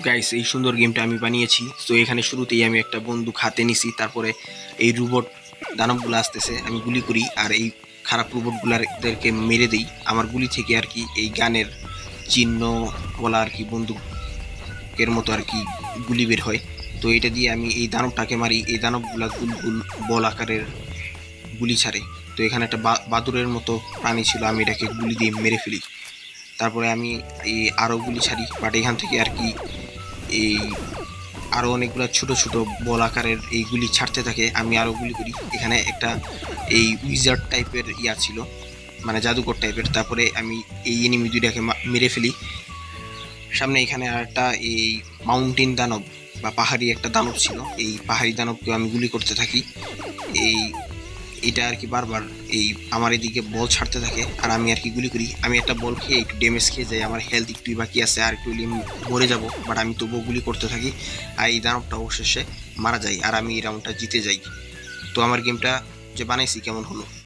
Guys, এই সুন্দর গেমটা আমি বানিয়েছি। তো এখানে শুরুতেই আমি একটা বন্দুক হাতে নিছি, তারপরে এই রোবট দানবগুলো আসতেছে, আমি গুলি করি আর এই খারাপ রোবটগুলাদেরকে মেরে দিই। আমার গুলি থেকে আর কি এই গানের চিহ্ন বলা আর কি বন্দুকের মতো আর কি গুলি বের হয়। তো এটা দিয়ে আমি এই দানবটাকে মারি, এই দানবগুলা গুল গুল বল আকারের গুলি ছাড়ে। তো এখানে একটা বাদুরের মতো প্রাণী ছিল, আমি এটাকে গুলি দিয়ে মেরে ফেলি। তারপরে আমি এই আরও গুলি ছাড়ি, বাট এখান থেকে আর কি এই আরও অনেকগুলো ছোট ছোট বল আকারের এইগুলি ছাড়তে থাকে, আমি আরও গুলি করি। এখানে একটা এই উইজার্ড টাইপের ইয়া ছিল, মানে জাদুকর টাইপের। তারপরে আমি এই এনিমি দুইটাকে মেরে ফেলি। সামনে এখানে আর একটা এই মাউন্টেন দানব বা পাহাড়ি একটা দানব ছিল, এই পাহাড়ি দানবকে আমি গুলি করতে থাকি। এই এটা আর কি বারবার এই আমার এদিকে বল ছাড়তে থাকে আর আমি আর কি গুলি করি। আমি একটা বল খেয়ে একটু ড্যামেজ খেয়ে যাই, আমার হেলথ একটু বাকি আছে, আর একটু আমি মরে যাব, বাট আমি তবুও গুলি করতে থাকি। আর এই দানবটা অবশেষে মারা যায় আর আমি এই রাউন্ডটা জিতে যাই। তো আমার গেমটা যে বানাইছি কেমন হলো?